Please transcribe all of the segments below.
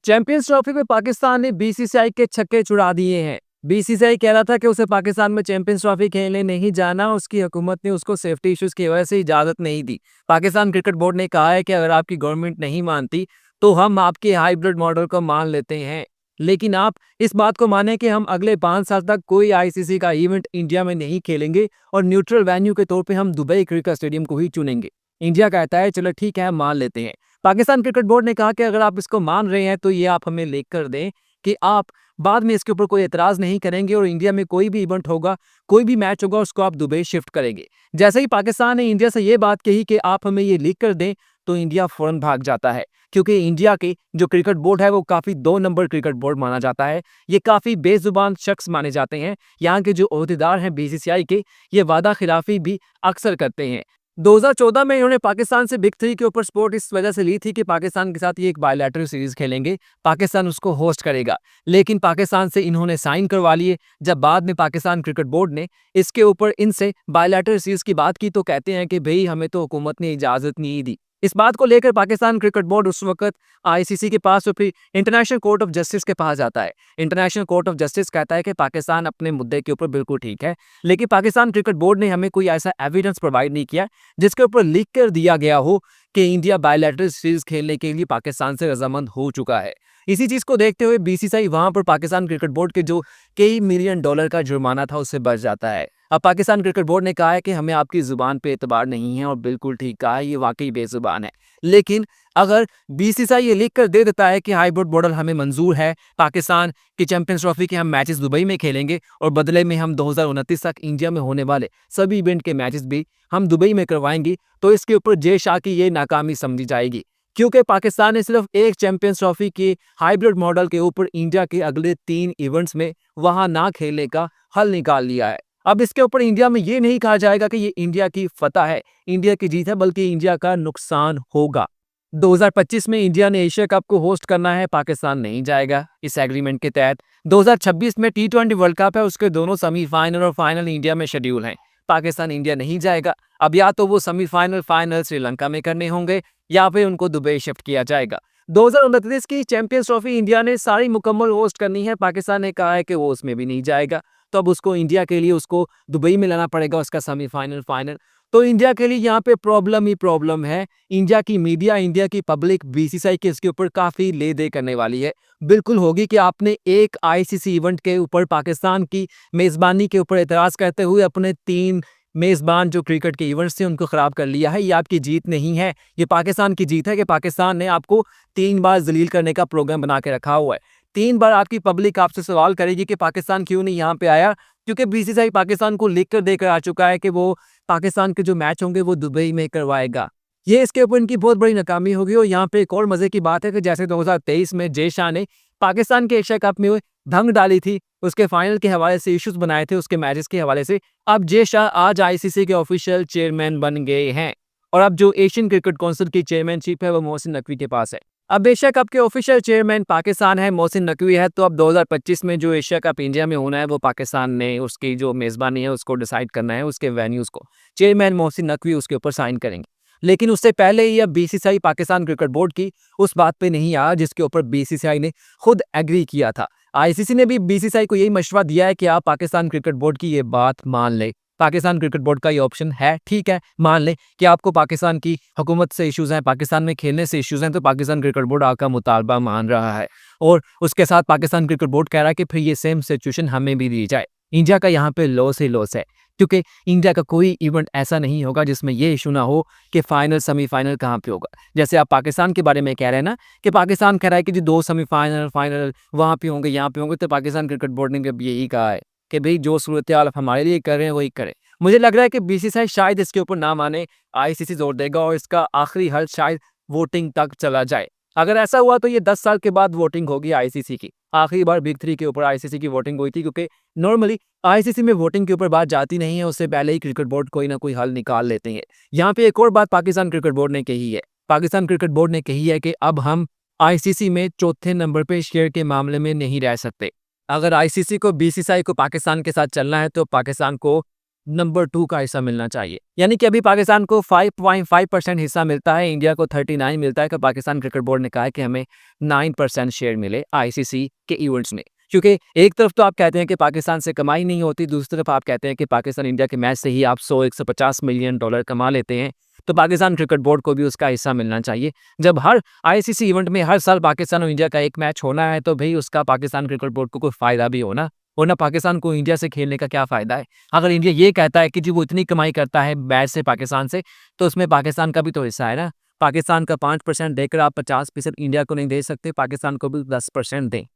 Champions trophy में पाकिस्तान ने BCCI के छक्के छुड़ा दिए हैं। बीसीसीआई कह रहा था कि उसे पाकिस्तान में चैंपियंस ट्रॉफी खेलने नहीं जाना, उसकी हुकूमत ने उसको सेफ्टी इश्यूज की वजह से इजाजत नहीं दी। पाकिस्तान क्रिकेट बोर्ड ने कहा है कि अगर आपकी गवर्नमेंट नहीं मानती तो हम आपके हाइब्रिड मॉडल को मान लेते हैं, लेकिन आप इस बात को माने कि हम अगले 5 साल तक कोई आईसीसी का इवेंट इंडिया में नहीं खेलेंगे और न्यूट्रल वेन्यू के तौर पर हम दुबई क्रिकेट स्टेडियम को ही चुनेंगे। इंडिया कहता है चलो ठीक है, हम मान लेते हैं। पाकिस्तान क्रिकेट बोर्ड ने कहा कि अगर आप इसको मान रहे हैं तो ये आप हमें लिख कर दें कि आप बाद में इसके ऊपर कोई एतराज नहीं करेंगे और इंडिया में कोई भी इवेंट होगा, कोई भी मैच होगा, उसको आप दुबई शिफ्ट करेंगे। जैसे ही पाकिस्तान ने इंडिया से ये बात कही कि आप हमें ये लिख कर दें, तो इंडिया फौरन भाग जाता है, क्योंकि इंडिया के जो क्रिकेट बोर्ड है वो काफी 2 नंबर क्रिकेट बोर्ड माना जाता है। ये काफी बेजुबान शख्स माने जाते हैं। यहाँ के जो ओहदेदार हैं बीसीसीआई के, ये वादा खिलाफी भी अक्सर करते हैं। 2014 में इन्होंने पाकिस्तान से बिग 3 के ऊपर सपोर्ट इस वजह से ली थी कि पाकिस्तान के साथ ये एक बायलैटरल सीरीज खेलेंगे, पाकिस्तान उसको होस्ट करेगा। लेकिन पाकिस्तान से इन्होंने साइन करवा लिए। जब बाद में पाकिस्तान क्रिकेट बोर्ड ने इसके ऊपर इनसे बायलैटरल सीरीज की बात की तो कहते हैं कि भाई हमें तो हुकूमत ने इजाजत नहीं दी। इस बात को लेकर पाकिस्तान क्रिकेट बोर्ड उस वक्त आईसीसी के पास और फिर इंटरनेशनल कोर्ट ऑफ जस्टिस के पास जाता है। इंटरनेशनल कोर्ट ऑफ जस्टिस कहता है कि पाकिस्तान अपने मुद्दे के ऊपर बिल्कुल ठीक है, लेकिन पाकिस्तान क्रिकेट बोर्ड ने हमें कोई ऐसा एविडेंस प्रोवाइड नहीं किया जिसके ऊपर लिख कर दिया गया हो कि इंडिया बायलैटरल सीरीज खेलने के लिए पाकिस्तान से रजामंद हो चुका है। इसी चीज को देखते हुए बीसीसीआई वहां पर पाकिस्तान क्रिकेट बोर्ड के जो कई मिलियन डॉलर का जुर्माना था उससे बच जाता है। अब पाकिस्तान क्रिकेट बोर्ड ने कहा है कि हमें आपकी जुबान पे एतबार नहीं है, और बिल्कुल ठीक कहा है, ये वाकई बेजुबान है। लेकिन अगर बीसीसीआई ये लिख कर दे देता है कि हाइब्रिड मॉडल हमें मंजूर है, पाकिस्तान की चैंपियंस ट्रॉफी के हम मैचेस दुबई में खेलेंगे और बदले में हम 2029 तक इंडिया में होने वाले सभी इवेंट के मैचेस भी हम दुबई में करवाएंगे, तो इसके ऊपर जय शाह की ये नाकामी समझी जाएगी, क्योंकि पाकिस्तान ने सिर्फ एक चैंपियंस ट्रॉफी के हाइब्रिड मॉडल के ऊपर इंडिया के अगले 3 इवेंट्स में वहां ना खेलने का हल निकाल लिया है। अब इसके ऊपर इंडिया में ये नहीं कहा जाएगा कि ये इंडिया की फतह है, इंडिया की जीत है, बल्कि इंडिया का नुकसान होगा। 2025 में इंडिया ने एशिया कप को होस्ट करना है, पाकिस्तान नहीं जाएगा इस एग्रीमेंट के तहत। 2026 में T20 वर्ल्ड कप है, उसके दोनों सेमीफाइनल और फाइनल इंडिया में शेड्यूल हैं। पाकिस्तान इंडिया नहीं जाएगा। अब या तो वो सेमीफाइनल फाइनल श्रीलंका में करने होंगे या फिर उनको दुबई शिफ्ट किया जाएगा। 2029 की चैंपियंस ट्रॉफी इंडिया ने सारी मुकम्मल होस्ट करनी है, पाकिस्तान ने कहा है कि वो उसमें भी नहीं जाएगा, तो अब उसको इंडिया के लिए उसको दुबई में लाना पड़ेगा उसका सेमीफाइनल फाइनल। तो इंडिया के लिए यहाँ पे प्रॉब्लम ही प्रॉब्लम है। इंडिया की मीडिया, इंडिया की पब्लिक बीसीसीआई के इसके ऊपर काफी ले दे करने वाली है। बिल्कुल होगी कि आपने एक आईसीसी इवेंट के ऊपर पाकिस्तान की मेजबानी के ऊपर एतराज करते हुए अपने 3 मेजबान जो क्रिकेट के इवेंट्स थे उनको खराब कर लिया है। ये आपकी जीत नहीं है, ये पाकिस्तान की जीत है कि पाकिस्तान ने आपको 3 बार जलील करने का प्रोग्राम बना के रखा हुआ है। 3 बार आपकी पब्लिक आपसे सवाल करेगी कि पाकिस्तान क्यों नहीं यहाँ पे आया, क्योंकि बीसीसीआई पाकिस्तान को लिख कर देकर आ चुका है कि वो पाकिस्तान के जो मैच होंगे वो दुबई में करवाएगा। ये इसके ऊपर इनकी बहुत बड़ी नाकामी होगी। और यहाँ पे एक और मजे की बात है कि जैसे 2023 में जय शाह ने पाकिस्तान के एशिया कप में भंग डाली थी, उसके फाइनल के हवाले से इश्यूज बनाए थे उसके मैचेस के हवाले से, अब जय शाह आज आईसीसी के ऑफिशियल चेयरमैन बन गए हैं और अब जो एशियन क्रिकेट काउंसिल की चेयरमैनशिप है वो मोहसिन नकवी के पास है। अब एशिया कप के ऑफिशियल चेयरमैन पाकिस्तान है, मोहसिन नकवी है, तो अब 2025 में जो एशिया कप इंडिया में होना है वो पाकिस्तान ने उसकी जो मेजबानी है उसको डिसाइड करना है, उसके वेन्यूज को चेयरमैन मोहसिन नकवी उसके ऊपर साइन करेंगे। लेकिन उससे पहले ही अब बीसीसीआई पाकिस्तान क्रिकेट बोर्ड की उस बात पे नहीं आया जिसके ऊपर बीसीसीआई ने खुद एग्री किया था। आईसीसी ने भी बीसीसीआई को यही मशवरा दिया है कि आप पाकिस्तान क्रिकेट बोर्ड की ये बात मान ले। पाकिस्तान क्रिकेट बोर्ड का ये ऑप्शन है, ठीक है, मान ले कि आपको पाकिस्तान की हुकूमत से इश्यूज हैं, पाकिस्तान में खेलने से इश्यूज हैं, तो पाकिस्तान क्रिकेट बोर्ड आपका मुतालबा मान रहा है और उसके साथ पाकिस्तान क्रिकेट बोर्ड कह रहा है कि फिर ये सेम सिचुएशन हमें भी दी जाए। इंडिया का यहाँ पे लॉस ही लॉस है, क्योंकि इंडिया का कोई इवेंट ऐसा नहीं होगा जिसमें ये इशू ना हो कि फाइनल सेमीफाइनल कहाँ पे होगा। जैसे आप पाकिस्तान के बारे में कह रहे हैं ना कि पाकिस्तान कह रहा है कि जी 2 सेमीफाइनल फाइनल वहाँ पे होंगे, यहाँ पे होंगे, तो पाकिस्तान क्रिकेट बोर्ड ने भी यही कहा है कि भाई जो सूरत हाल हमारे लिए कर रहे हैं वही करें। मुझे लग रहा है कि बीसीसीआई शायद इसके ऊपर ना माने, आईसीसी जोर देगा और इसका आखिरी हल शायद वोटिंग तक चला जाए। अगर ऐसा हुआ तो ये 10 साल के बाद वोटिंग होगी आईसीसी की। आखिरी बार बिग 3 के ऊपर आईसीसी की वोटिंग हुई थी, क्योंकि नॉर्मली आईसीसी में वोटिंग के ऊपर बात जाती नहीं है, उससे पहले ही क्रिकेट बोर्ड कोई ना कोई हल निकाल लेते हैं। यहाँ पे एक और बात पाकिस्तान क्रिकेट बोर्ड ने कही है। पाकिस्तान क्रिकेट बोर्ड ने कही है कि अब हम आईसीसी में चौथे नंबर पे शेयर के मामले में नहीं रह सकते। अगर आईसीसी को बीसीसीआई को पाकिस्तान के साथ चलना है तो पाकिस्तान को नंबर 2 का हिस्सा मिलना चाहिए। यानी कि अभी पाकिस्तान को 5.5% हिस्सा मिलता है, इंडिया को 39 मिलता है। कि पाकिस्तान क्रिकेट बोर्ड ने कहा है कि हमें 9% शेयर मिले आईसीसी के इवेंट्स में। क्योंकि एक तरफ तो आप कहते हैं कि पाकिस्तान से कमाई नहीं होती, दूसरी तरफ आप कहते हैं कि पाकिस्तान इंडिया के मैच से ही आप 100-150 मिलियन डॉलर कमा लेते हैं। तो पाकिस्तान क्रिकेट बोर्ड को भी उसका हिस्सा मिलना चाहिए। जब हर आईसीसी इवेंट में हर साल पाकिस्तान और इंडिया का एक मैच होना है, तो भाई उसका पाकिस्तान क्रिकेट बोर्ड को कोई फ़ायदा भी हो ना, वरना पाकिस्तान को इंडिया से खेलने का क्या फ़ायदा है? अगर इंडिया ये कहता है कि जी वो इतनी कमाई करता है मैच से पाकिस्तान से, तो उसमें पाकिस्तान का भी तो हिस्सा है ना। पाकिस्तान का 5% देकर आप 50% इंडिया को नहीं दे सकते, पाकिस्तान को भी 10% दें।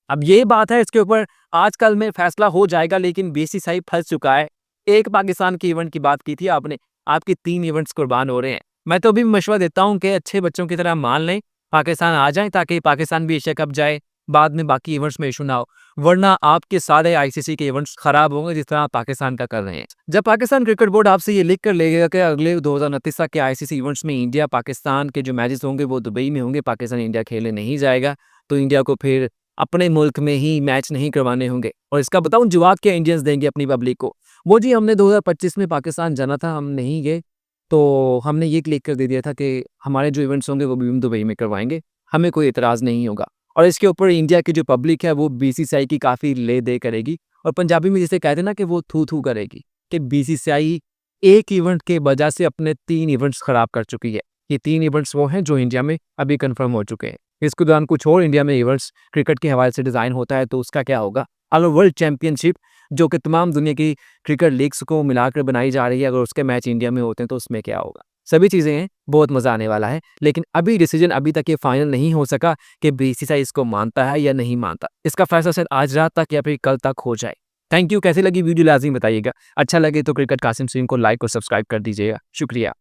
अब ये बात है, इसके ऊपर आजकल में फैसला हो जाएगा, लेकिन बीसीसीआई फँस चुका है। एक पाकिस्तान के इवेंट की बात की थी आपने, आपके 3 इवेंट्स कुर्बान हो रहे हैं। मैं तो अभी भी मशवरा देता हूँ कि अच्छे बच्चों की तरह मान लें, पाकिस्तान आ जाएँ ताकि पाकिस्तान भी एशिया कप जाए, बाद में बाकी इवेंट्स में इश्यू ना हो। वरना आपके सारे आईसीसी के इवेंट्स खराब होंगे जिस तरह आप पाकिस्तान का कर रहे हैं। जब पाकिस्तान क्रिकेट बोर्ड आपसे ये लिख कर लेगा कि अगले 2029 तक के आईसीसी इवेंट्स में इंडिया पाकिस्तान के जो मैचेस होंगे वो दुबई में होंगे, पाकिस्तान इंडिया खेलने नहीं जाएगा, तो इंडिया को फिर अपने मुल्क में ही मैच नहीं करवाने होंगे। और इसका बताऊं जवाब क्या इंडियंस देंगे अपनी पब्लिक को, वो जी हमने 2025 में पाकिस्तान जाना था, हम नहीं गए, तो हमने ये क्लिक कर दे दिया था कि हमारे जो इवेंट्स होंगे वो भी हम दुबई में करवाएंगे, हमें कोई इतराज़ नहीं होगा। और इसके ऊपर इंडिया की जो पब्लिक है वो बीसीसीआई की काफ़ी ले-दे करेगी, और पंजाबी में जिसे कहते हैं ना कि वो थू-थू करेगी कि बीसीसीआई एक इवेंट के वजह से अपने 3 इवेंट्स खराब कर चुकी है। ये 3 इवेंट्स वो हैं जो इंडिया में अभी कन्फर्म हो चुके हैं। इसके दौरान कुछ और इंडिया में इवेंट्स क्रिकेट के हवाले से डिज़ाइन होता है, तो उसका क्या होगा? अगर वर्ल्ड चैंपियनशिप जो कि तमाम दुनिया की क्रिकेट लीग्स को मिलाकर बनाई जा रही है, अगर उसके मैच इंडिया में होते हैं तो उसमें क्या होगा? सभी चीज़ें हैं, बहुत मज़ा आने वाला है। लेकिन अभी डिसीजन अभी तक ये फाइनल नहीं हो सका कि बीसीसीआई इसको मानता है या नहीं मानता। इसका फैसला शायद आज रात तक या फिर कल तक हो जाए। Thank you. कैसी लगी वीडियो लाज़िम बताइएगा। अच्छा लगे तो क्रिकेट कासिम सिंह को लाइक और सब्सक्राइब कर दीजिएगा। शुक्रिया।